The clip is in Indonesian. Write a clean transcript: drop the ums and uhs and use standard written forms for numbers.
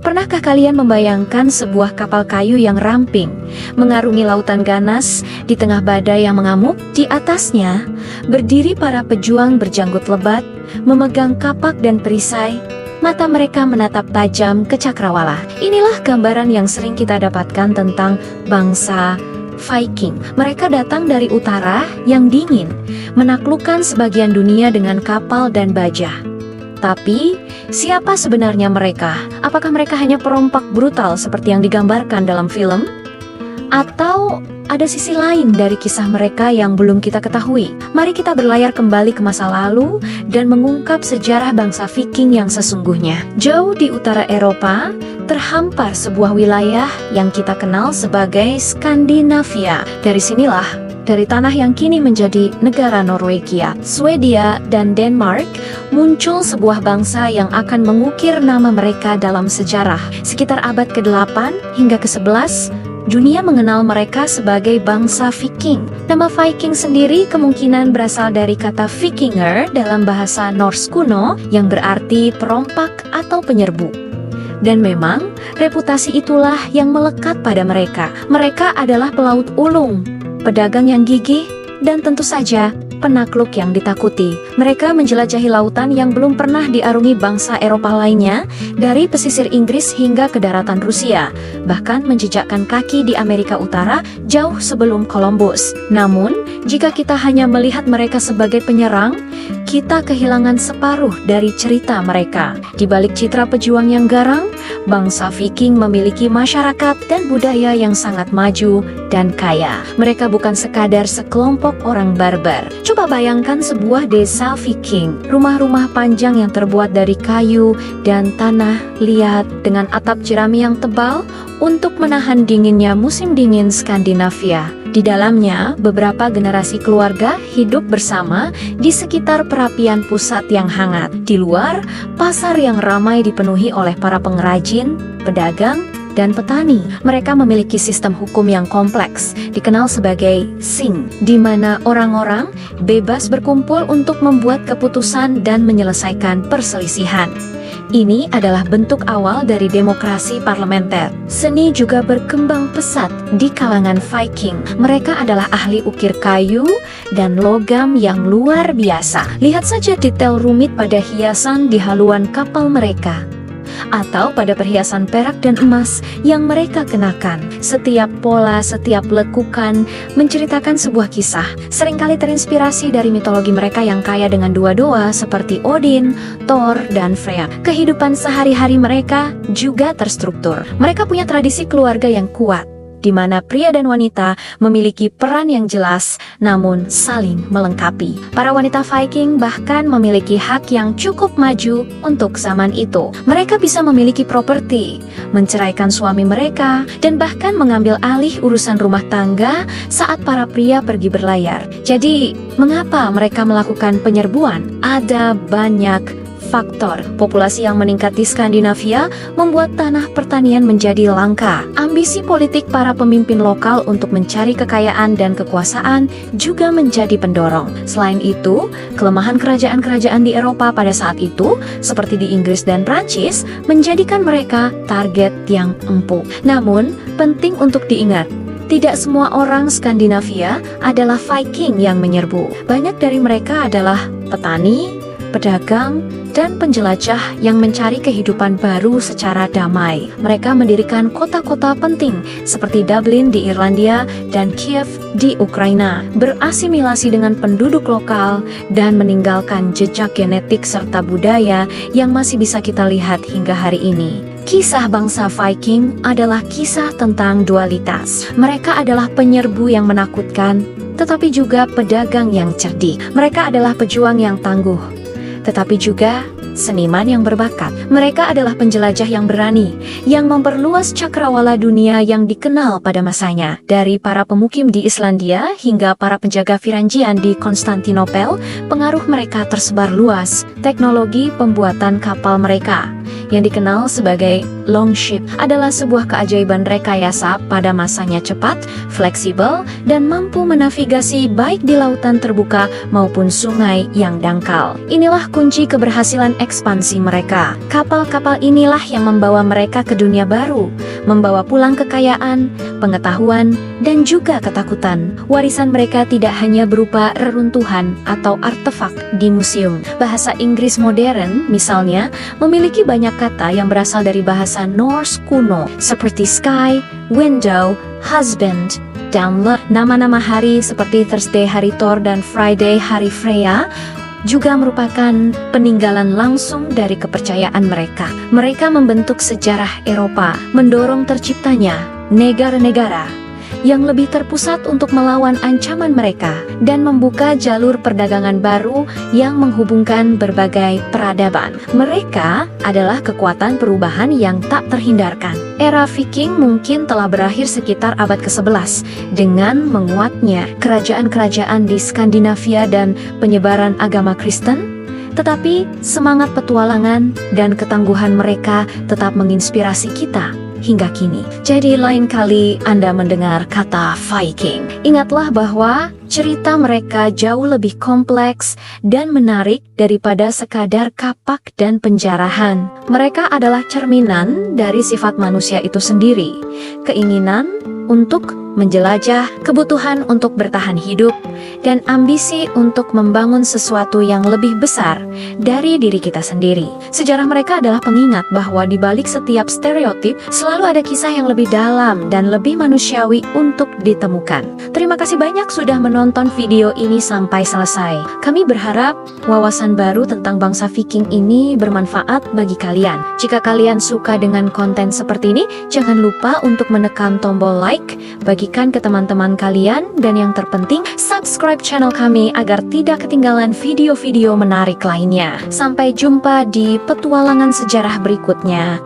Pernahkah kalian membayangkan sebuah kapal kayu yang ramping, mengarungi lautan ganas di tengah badai yang mengamuk? Di atasnya, berdiri para pejuang berjanggut lebat, memegang kapak dan perisai. Mata mereka menatap tajam ke cakrawala. Inilah gambaran yang sering kita dapatkan tentang bangsa Viking. Mereka datang dari utara yang dingin, menaklukkan sebagian dunia dengan kapal dan baja. Tapi, siapa sebenarnya mereka? Apakah mereka hanya perompak brutal seperti yang digambarkan dalam film? Atau ada sisi lain dari kisah mereka yang belum kita ketahui? Mari kita berlayar kembali ke masa lalu dan mengungkap sejarah bangsa Viking yang sesungguhnya. Jauh di utara Eropa, terhampar sebuah wilayah yang kita kenal sebagai Skandinavia. Dari sinilah, dari tanah yang kini menjadi negara Norwegia, Swedia, dan Denmark, muncul sebuah bangsa yang akan mengukir nama mereka dalam sejarah. Sekitar abad ke-8 hingga ke-11, dunia mengenal mereka sebagai bangsa Viking. Nama Viking sendiri kemungkinan berasal dari kata Vikinger dalam bahasa Norse kuno yang berarti perompak atau penyerbu. Dan memang, reputasi itulah yang melekat pada mereka. Mereka adalah pelaut ulung, pedagang yang gigih, dan tentu saja penakluk yang ditakuti. Mereka menjelajahi lautan yang belum pernah diarungi bangsa Eropa lainnya, dari pesisir Inggris hingga ke daratan Rusia, bahkan menjejakkan kaki di Amerika Utara jauh sebelum Columbus. Namun, jika kita hanya melihat mereka sebagai penyerang, kita kehilangan separuh dari cerita mereka. Di balik citra pejuang yang garang, bangsa Viking memiliki masyarakat dan budaya yang sangat maju dan kaya. Mereka bukan sekadar sekelompok orang barbar. Coba bayangkan sebuah desa Viking, rumah-rumah panjang yang terbuat dari kayu dan tanah liat dengan atap jerami yang tebal untuk menahan dinginnya musim dingin Skandinavia. Di dalamnya, beberapa generasi keluarga hidup bersama di sekitar perapian pusat yang hangat. Di luar, pasar yang ramai dipenuhi oleh para pengrajin, pedagang, dan petani. Mereka memiliki sistem hukum yang kompleks, dikenal sebagai Sing, di mana orang-orang bebas berkumpul untuk membuat keputusan dan menyelesaikan perselisihan. Ini adalah bentuk awal dari demokrasi parlementer. Seni juga berkembang pesat di kalangan Viking. Mereka adalah ahli ukir kayu dan logam yang luar biasa. Lihat saja detail rumit pada hiasan di haluan kapal mereka, atau pada perhiasan perak dan emas yang mereka kenakan. Setiap pola, setiap lekukan menceritakan sebuah kisah, seringkali terinspirasi dari mitologi mereka yang kaya dengan dua-dua seperti Odin, Thor, dan Freya. Kehidupan sehari-hari mereka juga terstruktur. Mereka punya tradisi keluarga yang kuat, di mana pria dan wanita memiliki peran yang jelas namun saling melengkapi. Para wanita Viking bahkan memiliki hak yang cukup maju untuk zaman itu. Mereka bisa memiliki properti, menceraikan suami mereka, dan bahkan mengambil alih urusan rumah tangga saat para pria pergi berlayar. Jadi, mengapa mereka melakukan penyerbuan? Ada banyak faktor. Populasi yang meningkat di Skandinavia membuat tanah pertanian menjadi langka. Ambisi politik para pemimpin lokal untuk mencari kekayaan dan kekuasaan juga menjadi pendorong. Selain itu, kelemahan kerajaan-kerajaan di Eropa pada saat itu, seperti di Inggris dan Prancis, menjadikan mereka target yang empuk. Namun, penting untuk diingat, tidak semua orang Skandinavia adalah Viking yang menyerbu. Banyak dari mereka adalah petani, pedagang, dan penjelajah yang mencari kehidupan baru secara damai. Mereka mendirikan kota-kota penting seperti Dublin di Irlandia dan Kiev di Ukraina, berasimilasi dengan penduduk lokal, dan meninggalkan jejak genetik serta budaya yang masih bisa kita lihat hingga hari ini. Kisah bangsa Viking adalah kisah tentang dualitas. Mereka adalah penyerbu yang menakutkan, tetapi juga pedagang yang cerdik. Mereka adalah pejuang yang tangguh, tetapi juga seniman yang berbakat. Mereka adalah penjelajah yang berani, yang memperluas cakrawala dunia yang dikenal pada masanya. Dari para pemukim di Islandia hingga para penjaga Firangian di Konstantinopel, pengaruh mereka tersebar luas. Teknologi pembuatan kapal mereka yang dikenal sebagai longship adalah sebuah keajaiban rekayasa pada masanya cepat, fleksibel, dan mampu menavigasi baik di lautan terbuka maupun sungai yang dangkal. Inilah kunci keberhasilan ekspansi mereka. Kapal-kapal inilah yang membawa mereka ke dunia baru, membawa pulang kekayaan, pengetahuan, dan juga ketakutan. Warisan mereka tidak hanya berupa reruntuhan atau artefak di museum. Bahasa Inggris modern, misalnya, memiliki banyak kata yang berasal dari bahasa Norse kuno, seperti sky, window, husband, download. Nama-nama hari seperti Thursday hari Thor dan Friday hari Freya juga merupakan peninggalan langsung dari kepercayaan mereka. Mereka membentuk sejarah Eropa, mendorong terciptanya negara-negara yang lebih terpusat untuk melawan ancaman mereka dan membuka jalur perdagangan baru yang menghubungkan berbagai peradaban. Mereka adalah kekuatan perubahan yang tak terhindarkan. Era Viking mungkin telah berakhir sekitar abad ke-11 dengan menguatnya kerajaan-kerajaan di Skandinavia dan penyebaran agama Kristen. Tetapi semangat petualangan dan ketangguhan mereka tetap menginspirasi kita hingga kini. Jadi lain kali Anda mendengar kata Viking, ingatlah bahwa cerita mereka jauh lebih kompleks dan menarik daripada sekadar kapak dan penjarahan. Mereka adalah cerminan dari sifat manusia itu sendiri, keinginan untuk menjelajah, kebutuhan untuk bertahan hidup, dan ambisi untuk membangun sesuatu yang lebih besar dari diri kita sendiri. Sejarah mereka adalah pengingat bahwa di balik setiap stereotip selalu ada kisah yang lebih dalam dan lebih manusiawi untuk ditemukan. Terima kasih banyak sudah menonton video ini sampai selesai. Kami berharap wawasan baru tentang bangsa Viking ini bermanfaat bagi kalian. Jika kalian suka dengan konten seperti ini, jangan lupa untuk menekan tombol like, bagikan ke teman-teman kalian, dan yang terpenting, subscribe channel kami agar tidak ketinggalan video-video menarik lainnya. Sampai jumpa di petualangan sejarah berikutnya.